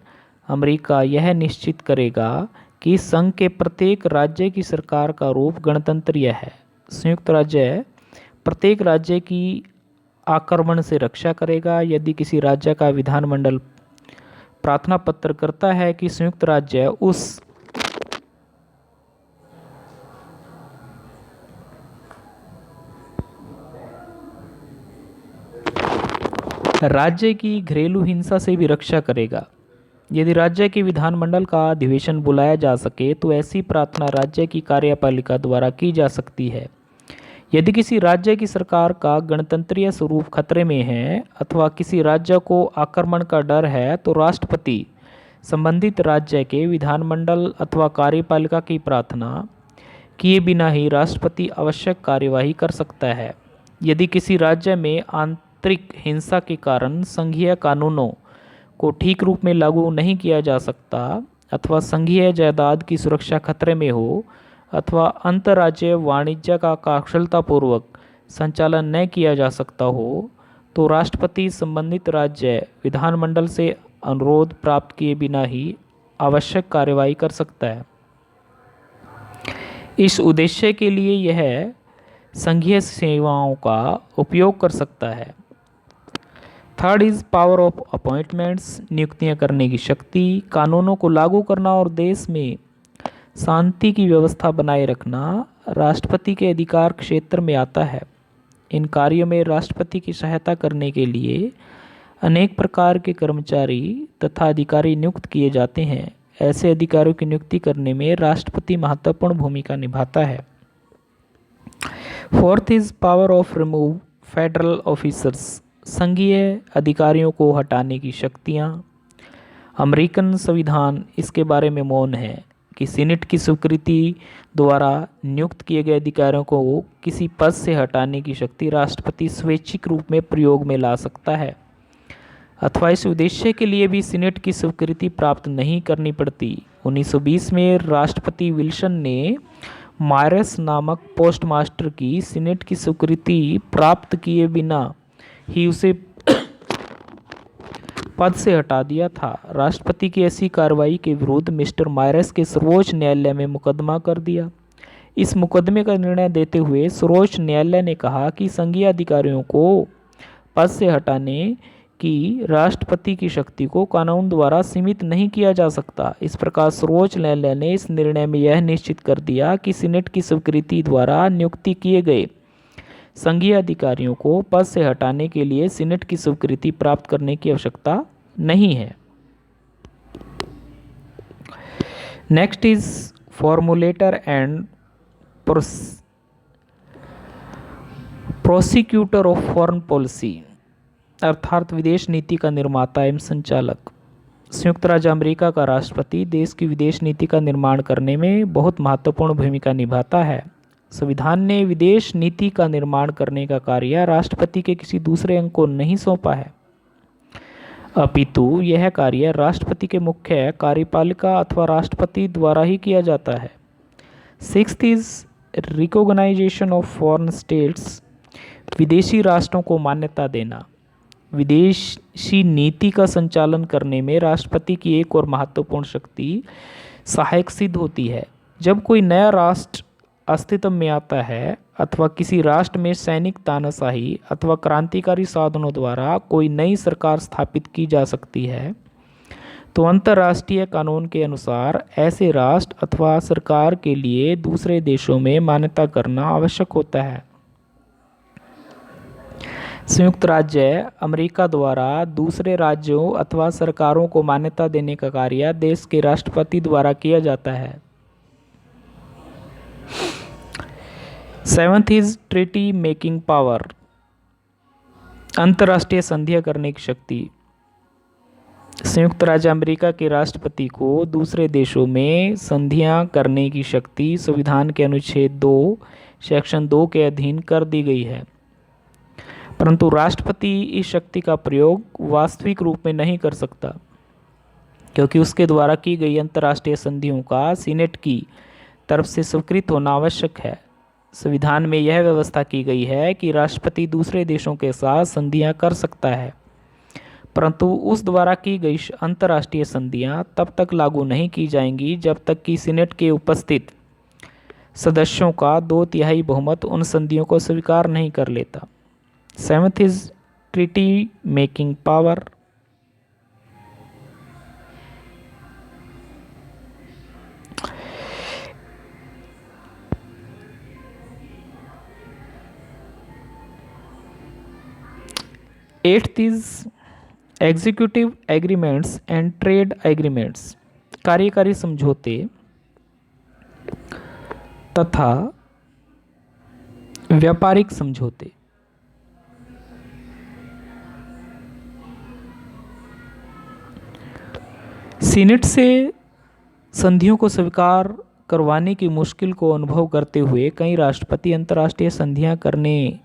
अमेरिका यह निश्चित करेगा कि संघ के प्रत्येक राज्य की सरकार का रूप गणतंत्रीय है। संयुक्त राज्य प्रत्येक राज्य की आक्रमण से रक्षा करेगा। यदि किसी राज्य का विधानमंडल प्रार्थना पत्र करता है कि संयुक्त राज्य उस राज्य की घरेलू हिंसा से भी रक्षा करेगा। यदि राज्य के विधानमंडल का अधिवेशन बुलाया जा सके तो ऐसी प्रार्थना राज्य की कार्यपालिका द्वारा की जा सकती है। यदि किसी राज्य की सरकार का गणतंत्रीय स्वरूप खतरे में है अथवा किसी राज्य को आक्रमण का डर है तो राष्ट्रपति संबंधित राज्य के विधानमंडल अथवा कार्यपालिका की प्रार्थना किए बिना ही राष्ट्रपति आवश्यक कार्यवाही कर सकता है। यदि किसी राज्य में आंतरिक हिंसा के कारण संघीय कानूनों को ठीक रूप में लागू नहीं किया जा सकता अथवा संघीय जायदाद की सुरक्षा खतरे में हो अथवा अंतर्राज्यीय वाणिज्य का कुशलतापूर्वक संचालन न किया जा सकता हो तो राष्ट्रपति संबंधित राज्य विधानमंडल से अनुरोध प्राप्त किए बिना ही आवश्यक कार्यवाही कर सकता है। इस उद्देश्य के लिए यह संघीय सेवाओं का उपयोग कर सकता है। Third is power of appointments, नियुक्तियां करने की शक्ति। कानूनों को लागू करना और देश में शांति की व्यवस्था बनाए रखना राष्ट्रपति के अधिकार क्षेत्र में आता है। इन कार्यों में राष्ट्रपति की सहायता करने के लिए अनेक प्रकार के कर्मचारी तथा अधिकारी नियुक्त किए जाते हैं। ऐसे अधिकारियों की नियुक्ति करने में राष्ट्रपति महत्वपूर्ण भूमिका निभाता है। Fourth is power of remove federal officers, संघीय अधिकारियों को हटाने की शक्तियाँ। अमेरिकन संविधान इसके बारे में मौन है कि सीनेट की स्वीकृति द्वारा नियुक्त किए गए अधिकारियों को किसी पद से हटाने की शक्ति राष्ट्रपति स्वैच्छिक रूप में प्रयोग में ला सकता है अथवा इस उद्देश्य के लिए भी सीनेट की स्वीकृति प्राप्त नहीं करनी पड़ती। 1920 में राष्ट्रपति विल्सन ने मायरस नामक पोस्टमास्टर की सीनेट की स्वीकृति प्राप्त किए बिना ही उसे पद से हटा दिया था। राष्ट्रपति की ऐसी कार्रवाई के विरुद्ध मिस्टर मायरस के सर्वोच्च न्यायालय में मुकदमा कर दिया। इस मुकदमे का निर्णय देते हुए सर्वोच्च न्यायालय ने कहा कि संघीय अधिकारियों को पद से हटाने कि राष्ट्रपति की शक्ति को कानून द्वारा सीमित नहीं किया जा सकता। इस प्रकार सर्वोच्च न्यायालय ने इस निर्णय में यह निश्चित कर दिया कि सीनेट की स्वीकृति द्वारा नियुक्ति किए गए संघीय अधिकारियों को पद से हटाने के लिए सीनेट की स्वीकृति प्राप्त करने की आवश्यकता नहीं है। Next is formulator and prosecutor of foreign policy, अर्थात विदेश नीति का निर्माता एवं संचालक। संयुक्त राज्य अमेरिका का राष्ट्रपति देश की विदेश नीति का निर्माण करने में बहुत महत्वपूर्ण भूमिका निभाता है। संविधान ने विदेश नीति का निर्माण करने का कार्य राष्ट्रपति के किसी दूसरे अंग को नहीं सौंपा है, अपितु यह कार्य राष्ट्रपति के मुख्य कार्यपालिका अथवा राष्ट्रपति द्वारा ही किया जाता है। Sixth is recognisation of foreign states, विदेशी राष्ट्रों को मान्यता देना। विदेशी नीति का संचालन करने में राष्ट्रपति की एक और महत्वपूर्ण शक्ति सहायक सिद्ध होती है। जब कोई नया राष्ट्र अस्तित्व में आता है अथवा किसी राष्ट्र में सैनिक तानाशाही अथवा क्रांतिकारी साधनों द्वारा कोई नई सरकार स्थापित की जा सकती है, तो अंतर्राष्ट्रीय कानून के अनुसार ऐसे राष्ट्र अथवा सरकार के लिए दूसरे देशों में मान्यता करना आवश्यक होता है। संयुक्त राज्य अमेरिका द्वारा दूसरे राज्यों अथवा सरकारों को मान्यता देने का कार्य देश के राष्ट्रपति द्वारा किया जाता है। Seventh is treaty making power, अंतर्राष्ट्रीय संधियां करने की शक्ति। संयुक्त राज्य अमेरिका के राष्ट्रपति को दूसरे देशों में संधियां करने की शक्ति संविधान के अनुच्छेद 2 सेक्शन 2 के अधीन कर दी गई है, परंतु राष्ट्रपति इस शक्ति का प्रयोग वास्तविक रूप में नहीं कर सकता, क्योंकि उसके द्वारा की गई अंतर्राष्ट्रीय संधियों का सीनेट की तरफ से स्वीकृत होना आवश्यक है। संविधान में यह व्यवस्था की गई है कि राष्ट्रपति दूसरे देशों के साथ संधियां कर सकता है, परंतु उस द्वारा की गई अंतर्राष्ट्रीय संधियां तब तक लागू नहीं की जाएंगी जब तक कि सीनेट के उपस्थित सदस्यों का 2/3 बहुमत उन संधियों को स्वीकार नहीं कर लेता। Seventh is treaty making power. Eighth is executive agreements and trade agreements, कार्यकारी समझौते तथा व्यापारिक समझौते। सीनेट से संधियों को स्वीकार करवाने की मुश्किल को अनुभव करते हुए कई राष्ट्रपति अंतर्राष्ट्रीय संधियां करने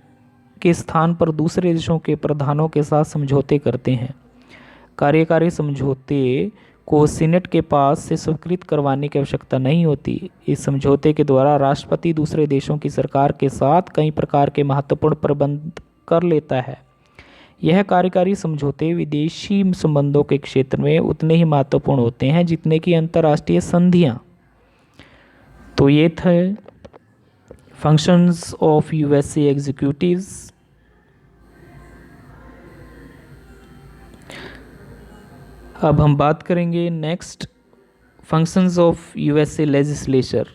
के स्थान पर दूसरे देशों के प्रधानों के साथ समझौते करते हैं। कार्यकारी समझौते को सीनेट के पास से स्वीकृत करवाने की आवश्यकता नहीं होती। इस समझौते के द्वारा राष्ट्रपति दूसरे देशों की सरकार के साथ कई प्रकार के महत्वपूर्ण प्रबंध कर लेता है। यह कार्यकारी समझौते विदेशी संबंधों के क्षेत्र में उतने ही महत्वपूर्ण होते हैं जितने कि अंतर्राष्ट्रीय संधियां। तो ये थे फंक्शंस ऑफ यूएसए एग्जीक्यूटिव्स। अब हम बात करेंगे next functions of USA legislature.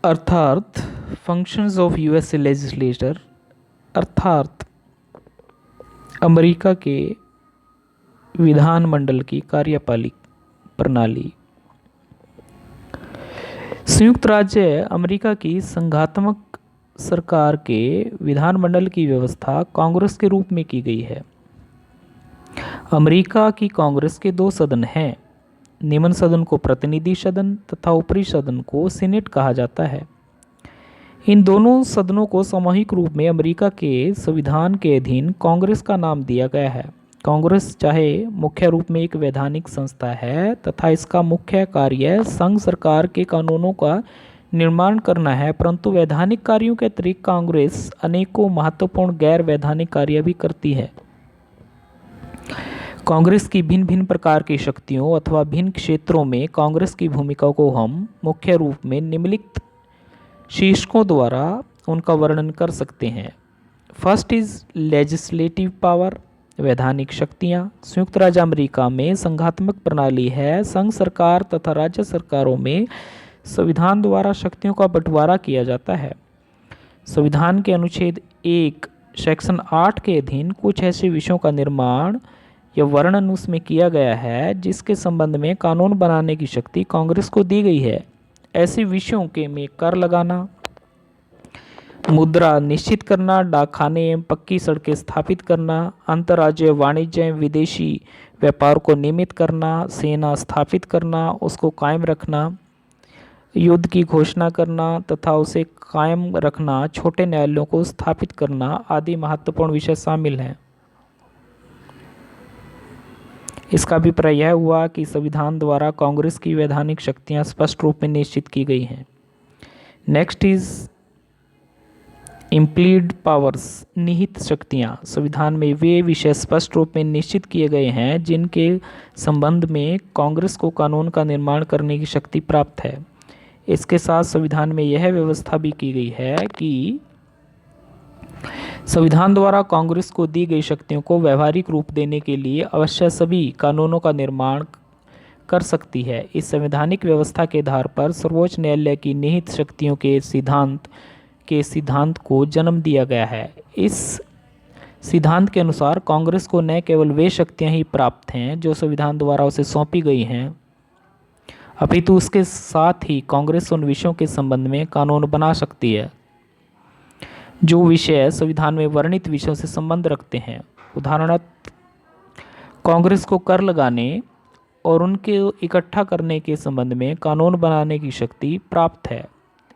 अर्थात फंक्शंस ऑफ यूएसए लेजिस्लेचर अर्थात अमेरिका के विधानमंडल की कार्यपालिक प्रणाली। संयुक्त राज्य अमेरिका की संघात्मक सरकार के विधानमंडल की व्यवस्था कांग्रेस के रूप में की गई है। अमेरिका की कांग्रेस के दो सदन हैं। निम्न सदन को प्रतिनिधि सदन तथा ऊपरी सदन को सीनेट कहा जाता है। इन दोनों सदनों को सामूहिक रूप में अमेरिका के संविधान के अधीन कांग्रेस का नाम दिया गया है। कांग्रेस चाहे मुख्य रूप में एक वैधानिक संस्था है तथा इसका मुख्य कार्य संघ सरकार के कानूनों का निर्माण करना है, परंतु वैधानिक कार्यों के अतिरिक्त कांग्रेस अनेकों महत्वपूर्ण गैर वैधानिक कार्य भी करती है। कांग्रेस की भिन्न भिन्न प्रकार की शक्तियों अथवा भिन्न क्षेत्रों में कांग्रेस की भूमिका को हम मुख्य रूप में निम्नलिखित शीर्षकों द्वारा उनका वर्णन कर सकते हैं। फर्स्ट इज लेजिस्लेटिव पावर, वैधानिक शक्तियाँ। संयुक्त राज्य अमेरिका में संघात्मक प्रणाली है। संघ सरकार तथा राज्य सरकारों में संविधान द्वारा शक्तियों का बंटवारा किया जाता है। संविधान के अनुच्छेद 1 सेक्शन 8 के अधीन कुछ ऐसे विषयों का निर्माण या वर्णन उसमें किया गया है जिसके संबंध में कानून बनाने की शक्ति कांग्रेस को दी गई है। ऐसे विषयों के में कर लगाना, मुद्रा निश्चित करना, डाकखाने एवं पक्की सड़कें स्थापित करना, अंतर्राज्यीय वाणिज्य एवं विदेशी व्यापार को नियमित करना, सेना स्थापित करना, उसको कायम रखना, युद्ध की घोषणा करना तथा उसे कायम रखना, छोटे न्यायालयों को स्थापित करना आदि महत्वपूर्ण विषय शामिल हैं। इसका अभिप्राय यह हुआ कि संविधान द्वारा कांग्रेस की वैधानिक शक्तियां स्पष्ट रूप में निश्चित की गई हैं। नेक्स्ट इज इम्प्लीड पावर्स, निहित शक्तियां। संविधान में वे विषय स्पष्ट रूप में निश्चित किए गए हैं जिनके संबंध में कांग्रेस को कानून का निर्माण करने की शक्ति प्राप्त है। इसके साथ संविधान में यह व्यवस्था भी की गई है कि संविधान द्वारा कांग्रेस को दी गई शक्तियों को व्यवहारिक रूप देने के लिए अवश्य सभी कानूनों का निर्माण कर सकती है। इस संवैधानिक व्यवस्था के आधार पर सर्वोच्च न्यायालय की निहित शक्तियों के सिद्धांत को जन्म दिया गया है। इस सिद्धांत के अनुसार कांग्रेस को न केवल वे शक्तियां ही प्राप्त हैं जो संविधान द्वारा उसे सौंपी गई हैं, अपितु उसके साथ ही कांग्रेस उन विषयों के संबंध में कानून बना सकती है जो विषय संविधान में वर्णित विषयों से संबंध रखते हैं। उदाहरणार्थ, कांग्रेस को कर लगाने और उनके इकट्ठा करने के संबंध में कानून बनाने की शक्ति प्राप्त है।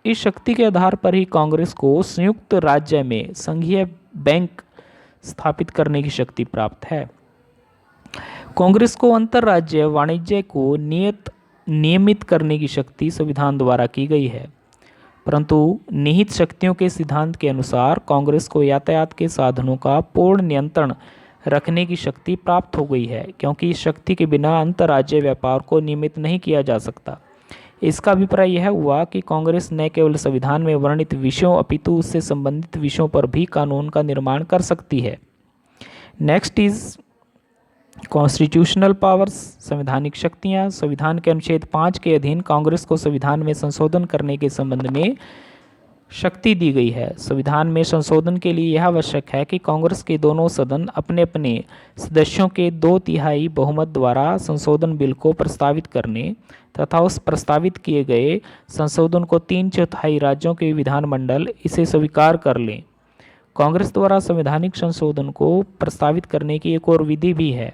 इस शक्ति के आधार पर ही कांग्रेस को संयुक्त राज्य में संघीय बैंक स्थापित करने की शक्ति प्राप्त है। कांग्रेस को अंतर्राज्यीय वाणिज्य को नियमित करने की शक्ति संविधान द्वारा की गई है, परंतु निहित शक्तियों के सिद्धांत के अनुसार कांग्रेस को यातायात के साधनों का पूर्ण नियंत्रण रखने की शक्ति प्राप्त हो गई है, क्योंकि इस शक्ति के बिना अंतर्राज्यीय व्यापार को नियमित नहीं किया जा सकता। इसका अभिप्राय यह हुआ कि कांग्रेस न केवल संविधान में वर्णित विषयों अपितु उससे संबंधित विषयों पर भी कानून का निर्माण कर सकती है। नेक्स्ट इज कॉन्स्टिट्यूशनल पावर्स, संवैधानिक शक्तियां। संविधान के अनुच्छेद 5 के अधीन कांग्रेस को संविधान में संशोधन करने के संबंध में शक्ति दी गई है। संविधान में संशोधन के लिए यह आवश्यक है कि कांग्रेस के दोनों सदन अपने अपने सदस्यों के 2/3 बहुमत द्वारा संशोधन बिल को प्रस्तावित करने तथा उस प्रस्तावित किए गए संशोधन को 3/4 राज्यों के विधानमंडल इसे स्वीकार कर लें। कांग्रेस द्वारा संवैधानिक संशोधन को प्रस्तावित करने की एक और विधि भी है।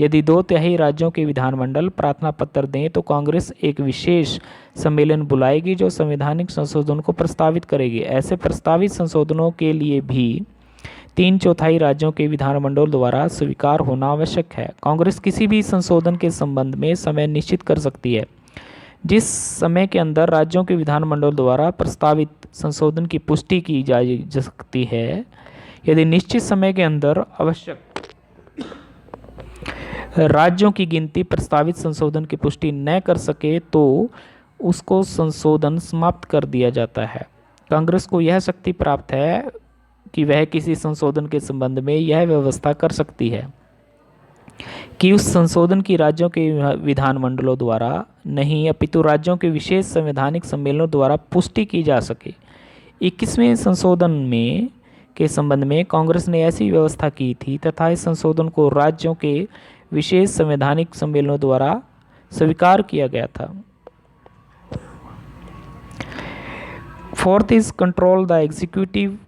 यदि 2/3 राज्यों के विधानमंडल प्रार्थना पत्र दें तो कांग्रेस एक विशेष सम्मेलन बुलाएगी जो संवैधानिक संशोधन को प्रस्तावित करेगी। ऐसे प्रस्तावित संशोधनों के लिए भी 3/4 राज्यों के विधानमंडल द्वारा स्वीकार होना आवश्यक है। कांग्रेस किसी भी संशोधन के संबंध में समय निश्चित कर सकती है, जिस समय के अंदर राज्यों के विधानमंडल द्वारा प्रस्तावित संशोधन की पुष्टि की जा सकती है। यदि निश्चित समय के अंदर आवश्यक राज्यों की गिनती प्रस्तावित संशोधन की पुष्टि न कर सके तो उसको संशोधन समाप्त कर दिया जाता है। कांग्रेस को यह शक्ति प्राप्त है कि वह किसी संशोधन के संबंध में यह व्यवस्था कर सकती है कि उस संशोधन की राज्यों के विधानमंडलों द्वारा नहीं अपितु राज्यों के विशेष संवैधानिक सम्मेलनों द्वारा पुष्टि की जा सके। 21वें संशोधन में के संबंध में कांग्रेस ने ऐसी व्यवस्था की थी तथा इस संशोधन को राज्यों के विशेष संवैधानिक सम्मेलनों द्वारा स्वीकार किया गया था। Fourth is control the executive,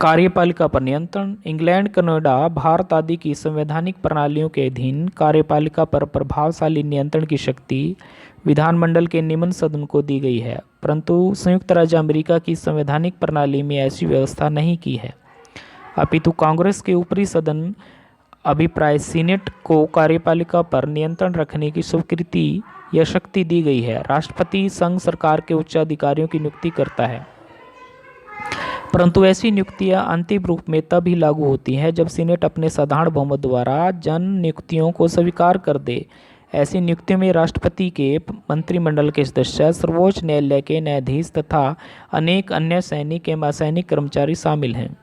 कार्यपालिका पर नियंत्रण। इंग्लैंड, कनाडा, भारत आदि की संवैधानिक प्रणालियों के अधीन कार्यपालिका पर प्रभावशाली नियंत्रण की शक्ति विधानमंडल के निम्न सदन को दी गई है, परंतु संयुक्त राज्य अमेरिका की संवैधानिक प्रणाली में ऐसी व्यवस्था नहीं की है, अपितु कांग्रेस के ऊपरी सदन अभिप्राय सीनेट को कार्यपालिका पर नियंत्रण रखने की स्वीकृति या शक्ति दी गई है। राष्ट्रपति संघ सरकार के उच्च अधिकारियों की नियुक्ति करता है, परंतु ऐसी नियुक्तियां अंतिम रूप में तब ही लागू होती हैं जब सीनेट अपने साधारण बहुमत द्वारा जन नियुक्तियों को स्वीकार कर दे। ऐसी नियुक्तियों में राष्ट्रपति के मंत्रिमंडल के सदस्य, सर्वोच्च न्यायालय के न्यायाधीश तथा अनेक अन्य सैनिक एवं असैनिक कर्मचारी शामिल हैं।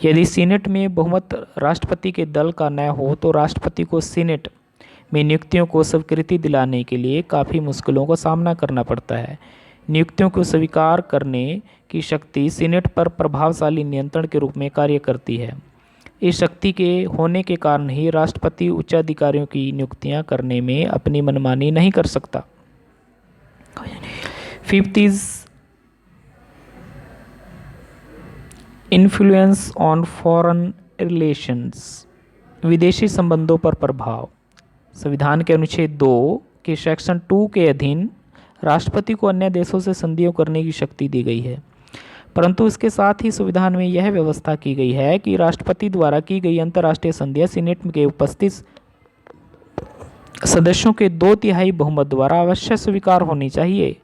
यदि सीनेट में बहुमत राष्ट्रपति के दल का न हो तो राष्ट्रपति को सीनेट में नियुक्तियों को स्वीकृति दिलाने के लिए काफ़ी मुश्किलों का सामना करना पड़ता है। नियुक्तियों को स्वीकार करने की शक्ति सीनेट पर प्रभावशाली नियंत्रण के रूप में कार्य करती है। इस शक्ति के होने के कारण ही राष्ट्रपति उच्चाधिकारियों की नियुक्तियां करने में अपनी मनमानी नहीं कर सकता। Fifth is influence on foreign relations, विदेशी संबंधों पर प्रभाव। संविधान के अनुच्छेद 2 के सेक्शन 2 के अधीन राष्ट्रपति को अन्य देशों से संधियों करने की शक्ति दी गई है, परंतु इसके साथ ही संविधान में यह व्यवस्था की गई है कि राष्ट्रपति द्वारा की गई अंतर्राष्ट्रीय संधियां सीनेट के उपस्थित सदस्यों के 2/3 बहुमत द्वारा अवश्य स्वीकार होनी चाहिए।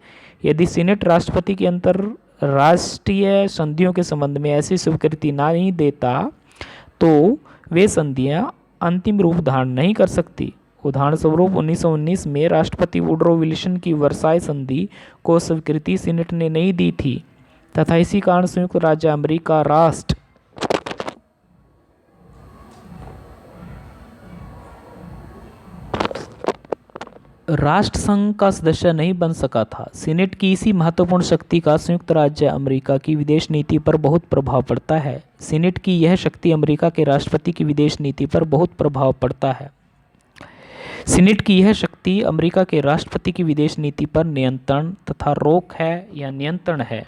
यदि सीनेट राष्ट्रपति की अंतर्राष्ट्रीय संधियों के संबंध में ऐसी स्वीकृति नहीं देता तो वे संधियां अंतिम रूप धारण नहीं कर सकती। उदाहरण स्वरूप 1919 में राष्ट्रपति वुडरो विल्सन की वर्साई संधि को स्वीकृति सीनेट ने नहीं दी थी तथा इसी कारण संयुक्त राज्य अमेरिका राष्ट्रसंघ का सदस्य नहीं बन सका था। सीनेट की इसी महत्वपूर्ण शक्ति का संयुक्त राज्य अमेरिका की विदेश नीति पर बहुत प्रभाव पड़ता है। सीनेट की यह शक्ति अमेरिका के राष्ट्रपति की विदेश नीति पर बहुत प्रभाव पड़ता है। सीनेट की यह शक्ति अमेरिका के राष्ट्रपति की विदेश नीति पर नियंत्रण तथा रोक है या नियंत्रण है।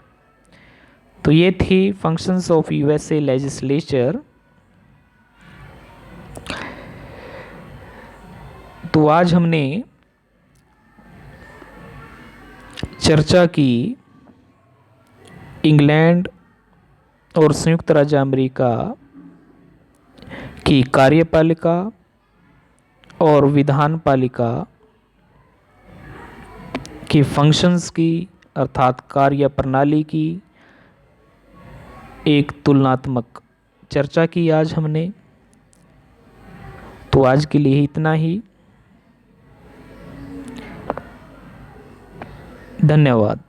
तो ये थी फंक्शंस ऑफ यूएसए लेजिस्लेचर। तो आज हमने चर्चा की इंग्लैंड और संयुक्त राज्य अमेरिका की कार्यपालिका और विधानपालिका की फंक्शंस की अर्थात कार्य प्रणाली की एक तुलनात्मक चर्चा की आज हमने। तो आज के लिए इतना ही। धन्यवाद।